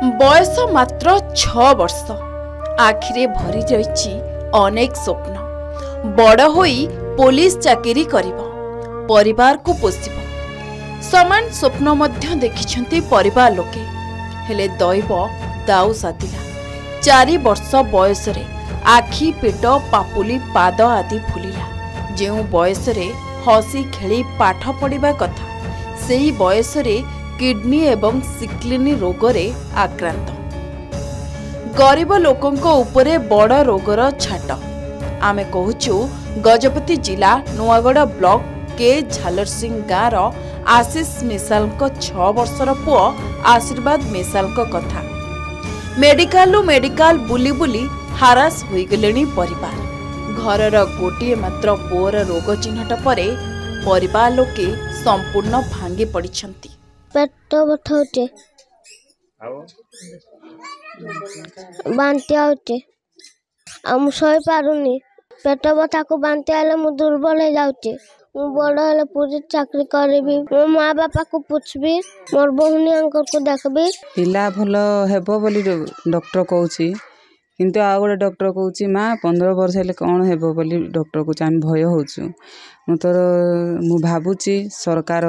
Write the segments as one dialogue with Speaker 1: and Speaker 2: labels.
Speaker 1: बयस मात्र 6 वर्ष आखिरे भरी रही अनेक स्वप्न। बड़ होई पुलिस चाकरी करिबो, परिवार को पोषिबो, समान स्वप्न मध्य देखिछंती परिवार लोके। हेले दैव दाऊ साधिला। 4 वर्ष बयस रे आखि पेट पापुली पाद आदि फुलिला। जेउ बयस रे हसी खेली पाठ पढ़िबा कथा सेही बयस रे किडनी एवं सिक्लिनी रोग रे आक्रांत। गरीब लोकंको उपरे बड़ रोगर छाट। आमे कहूचु गजपति जिला नुआगढ़ ब्लॉक के झालर सिंह गाँव आशीष मिसाल 6 वर्षर पुओ आशीर्वाद मिसाल कथा। मेडिकल बुली बुली हारास होई गलेनी परिवार। घरर गोटिए मात्र पुओर रोग चिन्हट परे परिवार लोके संपूर्ण भांगी पड़िछंती।
Speaker 2: पेट बथौटे बांति आउटे हम सही पारुनी। पेट बथा को बांति आले मु दुर्बल हो जाउचे। मु बड़ हेले पुलिस चाकरी करबी। मो माँ बापा को पूछबी, मोर बहुनी अंकल को देखबी।
Speaker 3: पिला भल हेबो बोली डॉक्टर कहूची, किंतु आ गोटे डॉक्टर कहूची माँ 15 वर्ष हेले कौन हेबो बोली डॉक्टर कहूची। आम भय होचु। मु भाबुची सरकार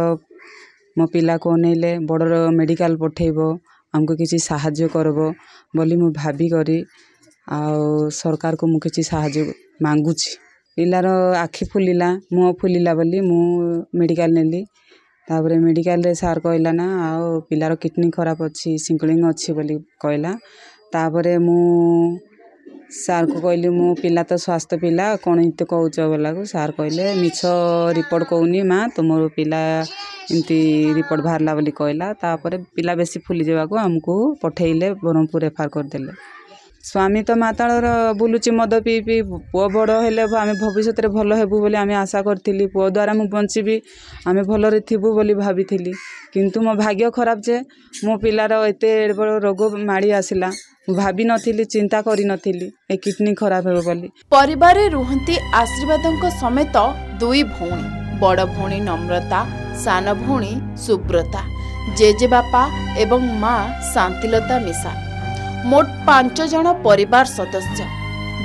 Speaker 3: मो पिला को अनेले बड़ मेडिकल पठेबो, हमको किसी साहाय्य करबो बोली मु भाभी करी आ सरकार को मु किसी साहाय्य मांगुची। पिलार आखि फुलिला, मुँह फुलिला बोली मु मेडिकल नेली। तापरे मेडिकल रे सार कहला ना आ पिलार किडनी खराब अच्छी, सिंकलिंग अच्छी बोली कहला। तापरे मु सार को कहली मु पिला तो स्वास्थ्य पिला कौन इते कहूच बोला को सार कहले मिछ रिपोर्ट कहूनी माँ तुम पिला इमती रिपोर्ट बाहरला बोली कहला। तापरे पिला बेसी फुली जावाको हमको पठेइले ब्रह्मपुर रेफर करदेले। स्वामी तो माताळर बुलुची मद पी पी पुओ बड़ हेले आमे भविष्य रे भल हेबु बोली आमे आशा करथिली। पुओ द्वारा मु बंचीबी, आमे भल रे थिबु बोली भाबिथिली। किंतु मो भाग्य खराब जे मो पिलार एते बड़ रोग माड़ी आसिला। भाभी नथिली, चिंता करी नथिली ए किडनी खराब हेबो बोली।
Speaker 1: परिवार रे रुहंती आशीर्वादंक समेत 2 भौणी। बड़ भौणी नम्रता, सान भौणी सुब्रता, जेजे बापा एवं माँ शांतिलता मिसा। मोट 5 जन परिवार सदस्य।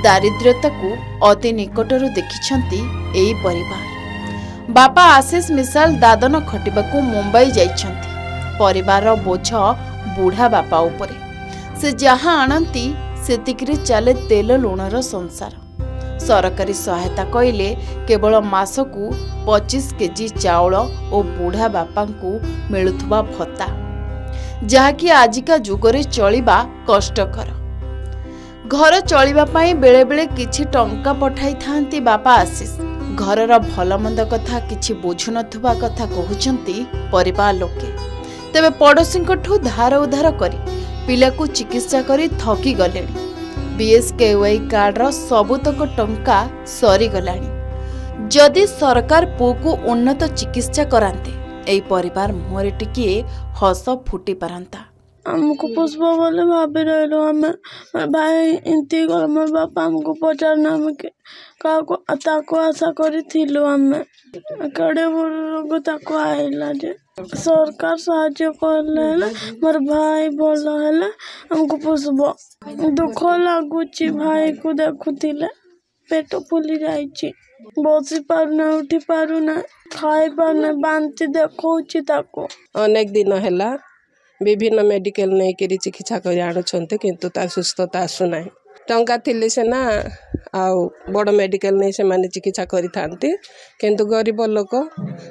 Speaker 1: दारिद्र्यता को अति निकटरू देखिछंती एई परिवार। बापा आशीष मिसाल दादन खटिबाकू मुंबई जाइछंती। परिवार बोझ बुढ़ा बापा उपरे। से जहाँ आणंती सेतिकरी चले तेल लुणर संसार। सरकारी सहायता कहले केवल मासकू 25 केजी चाउल और बुढ़ा बापा को मिलुथुबा भत्ता, जहाँकि आजिका जुगरे चलिबा कष्टकर। घर चलिबा पाई बेले बेले किछि टंका पठाई थांती बापा आशीष। घरर भलमंद कथा किछि बुझु नथुबा कथा कहउचंती परिवार लोके। तेबे पड़ोसी धार उधार करी पिला को चिकित्सा करी थकी गलेनी। बीएसकेवाई कार्ड रो सबुतक टंका सरी गलानी। जदि सरकार पुओ को उन्नत चिकित्सा करांते एई परिवार मुहरे टिकिए हस फुटी पारंता।
Speaker 2: हमको पुष्प बोले भाभी रहलो हमें भाई इंती कर मोर बापा हमको पचारना हम काको ताको आशा करी थिलो। हमें कड़े रोग ताको आइला जे सरकार साहाय्य करले मोर भाई भल हेले हमको पुष्प। दुख लागुची भाई को देखुथिले पेट फुली जाइची। बसी पारुना, उठी पारुना, खाई पारुना, बांति देखौची ताको।
Speaker 4: अनेक दिन हैला विभिन्न मेडिकल नहीं करी चिकित्सा कर आणुछंते, किंतु तार सुस्थता आसुना। टंका थिले सेना आउ बड़ मेडिकल नहीं से माने चिकित्सा करी थांती, किंतु गरीब लोक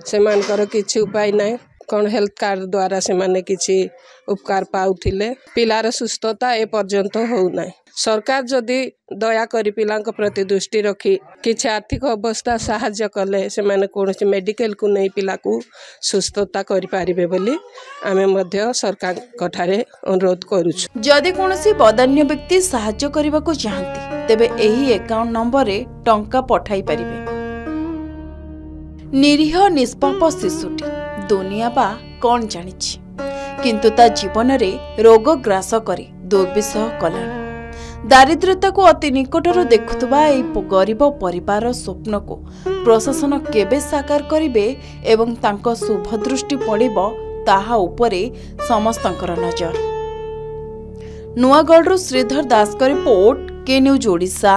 Speaker 4: से मानकर किछि उपाय नाही। कौन हेल्थ कार्ड द्वारा से माने किछि उपकार पाउथिले। पिलार सुस्थता ए पर्यंत हो नाही। सरकार जदि दया करी पिलांक प्रति दृष्टि रखी किछि आर्थिक अवस्था साहाय्य कले से माने कोनोसी मेडिकल को नहीं पिला को सुस्थता करि पारिबे बोली आमे मध्य सरकार कठारे अनुरोध करूछु।
Speaker 1: जदि कोनोसी बदान्य व्यक्ति साहाय्य करबाको चाहंती तेबे एही अकाउंट नंबर रे टंका पठाई परिबे। निरीह निष्पाप शिशुटी दुनिया बा कौन जानिछि, किंतु ता जीवन रे रोग ग्रास करी दुर्विषह कलानी। दारिद्र्यता को अति निकटरू देखुवा एई गरीब परिवार स्वप्न को प्रशासन केबे साकार करिबे एवं तांको शुभ दृष्टि पड़िबो ताहा उपरे समस्तंकर नजर। ନୂଆଗଡ଼ରୁ ଶ୍ରୀଧର ଦାସଙ୍କ ରିପୋର୍ଟ, କେ ନ୍ୟୁଜ୍ ଓଡ଼ିଶା।